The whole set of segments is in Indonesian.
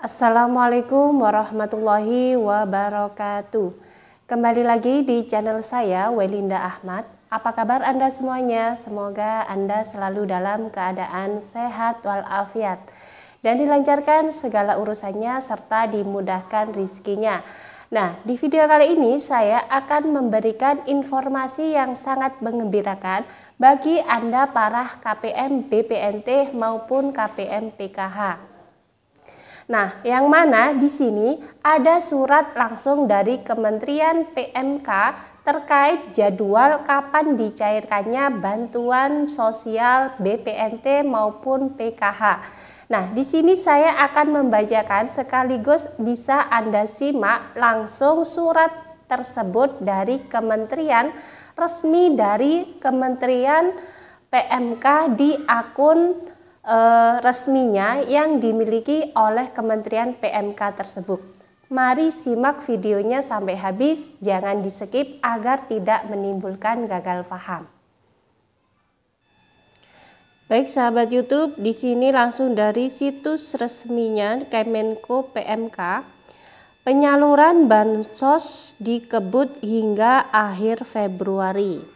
Assalamualaikum warahmatullahi wabarakatuh. Kembali lagi di channel saya, Welinda Ahmad. Apa kabar Anda semuanya? Semoga Anda selalu dalam keadaan sehat walafiat dan dilancarkan segala urusannya serta dimudahkan rizkinya. Nah, di video kali ini saya akan memberikan informasi yang sangat menggembirakan bagi Anda para KPM BPNT maupun KPM PKH. Nah, yang mana di sini ada surat langsung dari Kementerian PMK terkait jadwal kapan dicairkannya bantuan sosial BPNT maupun PKH. Nah, di sini saya akan membacakan sekaligus bisa Anda simak langsung surat tersebut dari kementerian resmi dari Kementerian PMK di akun resminya yang dimiliki oleh Kementerian PMK tersebut. Mari simak videonya sampai habis, jangan di skip agar tidak menimbulkan gagal paham. Baik sahabat YouTube, di sini langsung dari situs resminya Kemenko PMK. Penyaluran bansos dikebut hingga akhir Februari.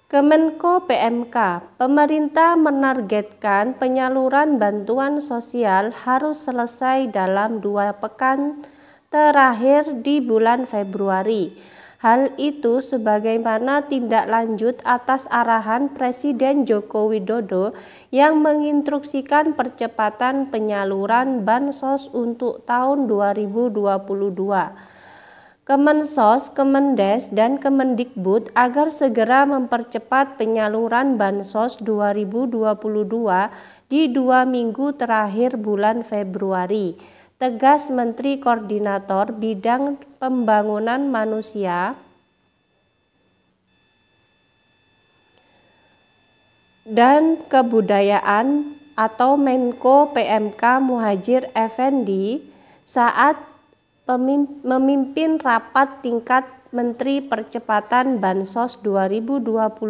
Kemenko PMK, pemerintah menargetkan penyaluran bantuan sosial harus selesai dalam 2 pekan terakhir di bulan Februari. Hal itu sebagaimana tindak lanjut atas arahan Presiden Joko Widodo yang menginstruksikan percepatan penyaluran bansos untuk tahun 2022. Kemensos, Kemendes, dan Kemendikbud agar segera mempercepat penyaluran bansos 2022 di 2 minggu terakhir bulan Februari. Tegas Menteri Koordinator Bidang Pembangunan Manusia dan Kebudayaan atau Menko PMK Muhadjir Effendi saat memimpin rapat tingkat Menteri Percepatan Bansos 2022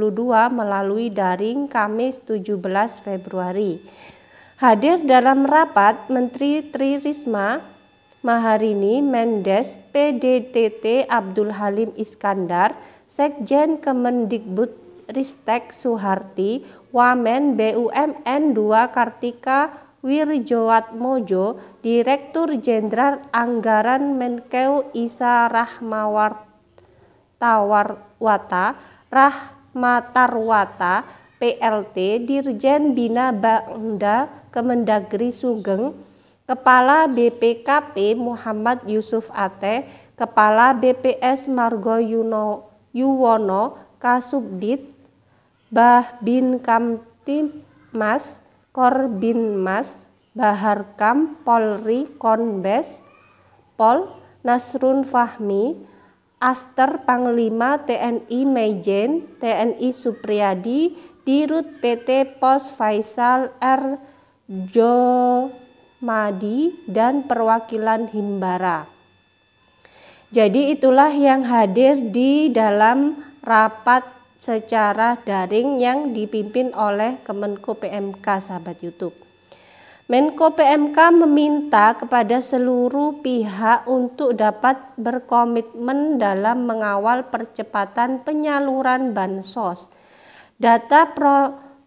melalui daring Kamis 17 Februari. Hadir dalam rapat Menteri Tri Risma Maharini, Mendes PDTT Abdul Halim Iskandar, Sekjen Kemendikbud Ristek Suharti, Wamen BUMN 2 Kartika Wirjoatmojo, Direktur Jenderal Anggaran Menkeu Isa Rahmatarwata, PLT, Dirjen Bina Bangda Kemendagri Sugeng, Kepala BPKP Muhammad Yusuf Ate, Kepala BPS Margo Yuwono, Kasubdit Bahbin Kamtibmas, Korbinmas, Baharkam, Polri, Konbes, Pol, Nasrun Fahmi, Aster Panglima TNI Maijen, TNI Supriyadi, Dirut PT Pos Faisal R. Jomadi, dan perwakilan Himbara. Jadi itulah yang hadir di dalam rapat secara daring yang dipimpin oleh Kemenko PMK, sahabat YouTube. Menko PMK meminta kepada seluruh pihak untuk dapat berkomitmen dalam mengawal percepatan penyaluran bansos. Data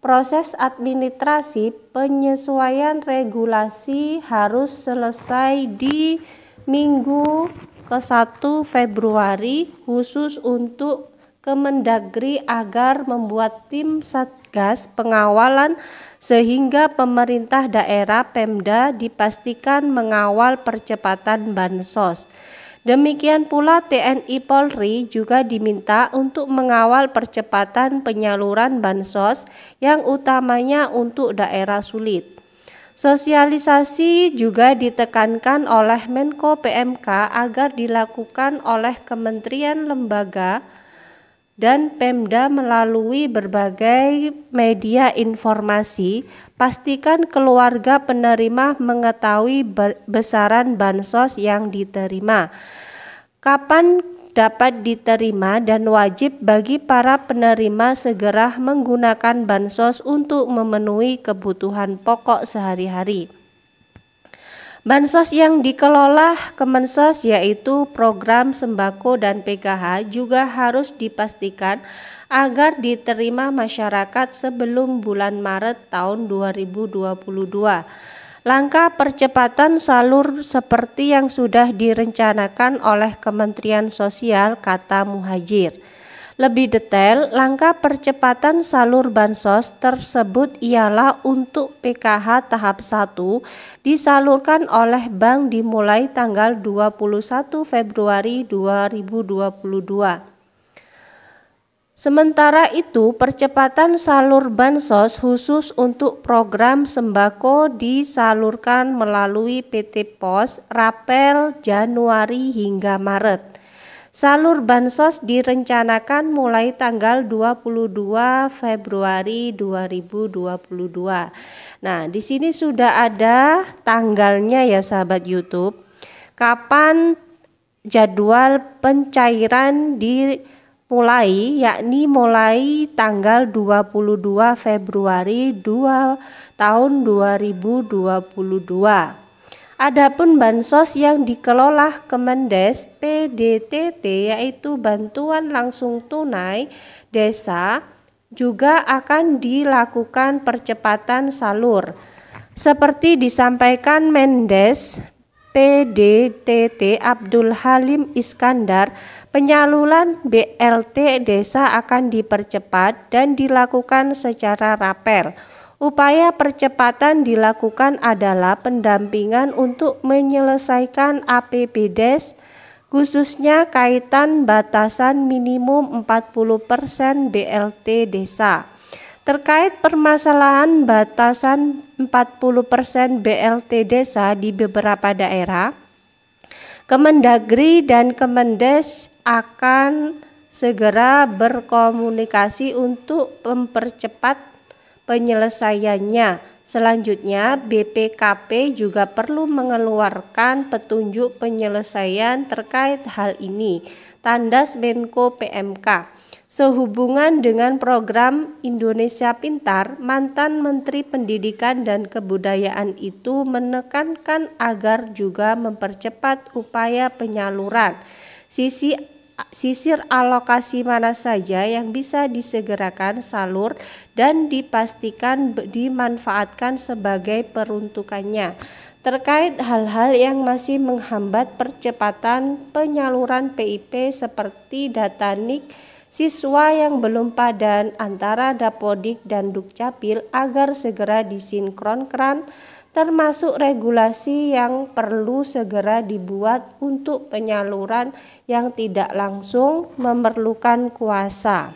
proses administrasi penyesuaian regulasi harus selesai di minggu ke-1 Februari khusus untuk Kemendagri agar membuat tim satgas pengawalan sehingga pemerintah daerah Pemda dipastikan mengawal percepatan bansos. Demikian pula TNI Polri juga diminta untuk mengawal percepatan penyaluran bansos yang utamanya untuk daerah sulit. Sosialisasi juga ditekankan oleh Menko PMK agar dilakukan oleh kementerian, lembaga, dan Pemda melalui berbagai media informasi. Pastikan keluarga penerima mengetahui besaran bansos yang diterima, kapan dapat diterima, dan wajib bagi para penerima segera menggunakan bansos untuk memenuhi kebutuhan pokok sehari-hari. Bansos yang dikelola Kemensos yaitu program sembako dan PKH juga harus dipastikan agar diterima masyarakat sebelum bulan Maret tahun 2022. Langkah percepatan salur seperti yang sudah direncanakan oleh Kementerian Sosial, kata Muhajir. Lebih detail, langkah percepatan salur bansos tersebut ialah untuk PKH tahap 1 disalurkan oleh bank dimulai tanggal 21 Februari 2022. Sementara itu, percepatan salur bansos khusus untuk program sembako disalurkan melalui PT Pos Rapel Januari hingga Maret. Salur bansos direncanakan mulai tanggal 22 Februari 2022. Nah, di sini sudah ada tanggalnya ya sahabat YouTube. Kapan jadwal pencairan dimulai, yakni mulai tanggal 22 Februari tahun 2022. Adapun bansos yang dikelola Kemendes PDTT yaitu bantuan langsung tunai desa juga akan dilakukan percepatan salur. Seperti disampaikan Mendes PDTT Abdul Halim Iskandar, penyaluran BLT desa akan dipercepat dan dilakukan secara rapel. Upaya percepatan dilakukan adalah pendampingan untuk menyelesaikan APBDes, khususnya kaitan batasan minimum 40% BLT desa. Terkait permasalahan batasan 40% BLT desa di beberapa daerah, Kemendagri dan Kemendes akan segera berkomunikasi untuk mempercepat penyelesaiannya. Selanjutnya, BPKP juga perlu mengeluarkan petunjuk penyelesaian terkait hal ini, tandas Menko PMK. Sehubungan dengan program Indonesia Pintar, mantan Menteri Pendidikan dan Kebudayaan itu menekankan agar juga mempercepat upaya penyaluran. Sisir alokasi mana saja yang bisa disegerakan salur dan dipastikan dimanfaatkan sebagai peruntukannya. Terkait hal-hal yang masih menghambat percepatan penyaluran PIP seperti data NIK siswa yang belum padan antara Dapodik dan Dukcapil agar segera disinkronkan, termasuk regulasi yang perlu segera dibuat untuk penyaluran yang tidak langsung memerlukan kuasa.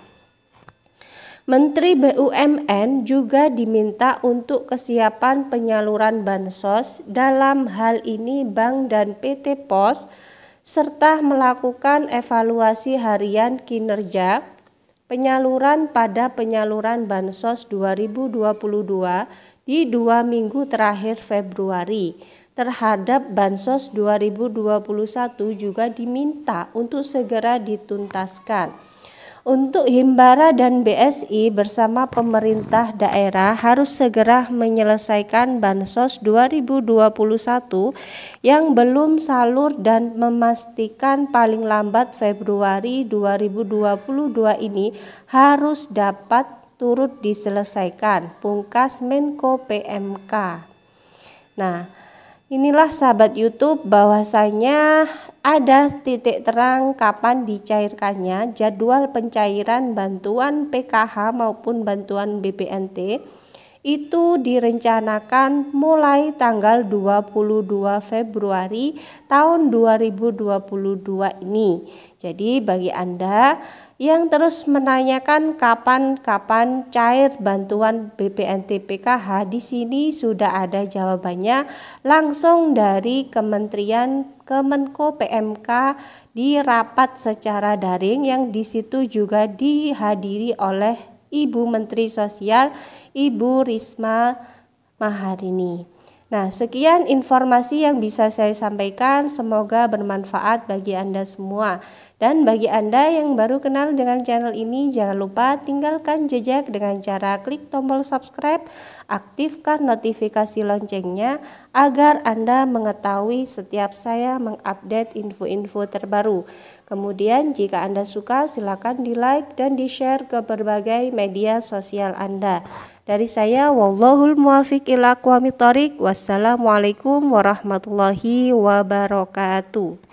Menteri BUMN juga diminta untuk kesiapan penyaluran bansos, dalam hal ini Bank dan PT Pos, serta melakukan evaluasi harian kinerja penyaluran pada penyaluran bansos 2022 di 2 minggu terakhir Februari. Terhadap bansos 2021 juga diminta untuk segera dituntaskan. Untuk Himbara dan BSI bersama pemerintah daerah harus segera menyelesaikan bansos 2021 yang belum salur dan memastikan paling lambat Februari 2022 ini harus dapat turut diselesaikan, pungkas Menko PMK. Nah, inilah sahabat YouTube bahwasanya ada titik terang kapan dicairkannya jadwal pencairan bantuan PKH maupun bantuan BPNT itu direncanakan mulai tanggal 22 Februari tahun 2022 ini. Jadi bagi Anda yang terus menanyakan kapan cair bantuan BPNT PKH, di sini sudah ada jawabannya langsung dari Kemenko PMK di rapat secara daring yang di situ juga dihadiri oleh Ibu Menteri Sosial, Ibu Risma Maharini. Nah, sekian informasi yang bisa saya sampaikan. Semoga bermanfaat bagi Anda semua. Dan bagi Anda yang baru kenal dengan channel ini, jangan lupa tinggalkan jejak dengan cara klik tombol subscribe, aktifkan notifikasi loncengnya agar Anda mengetahui setiap saya mengupdate info-info terbaru. Kemudian jika Anda suka, silakan di-like dan di-share ke berbagai media sosial Anda. Dari saya, wallahul muwaffiq ila aqwamit thoriq. Wassalamualaikum warahmatullahi wabarakatuh.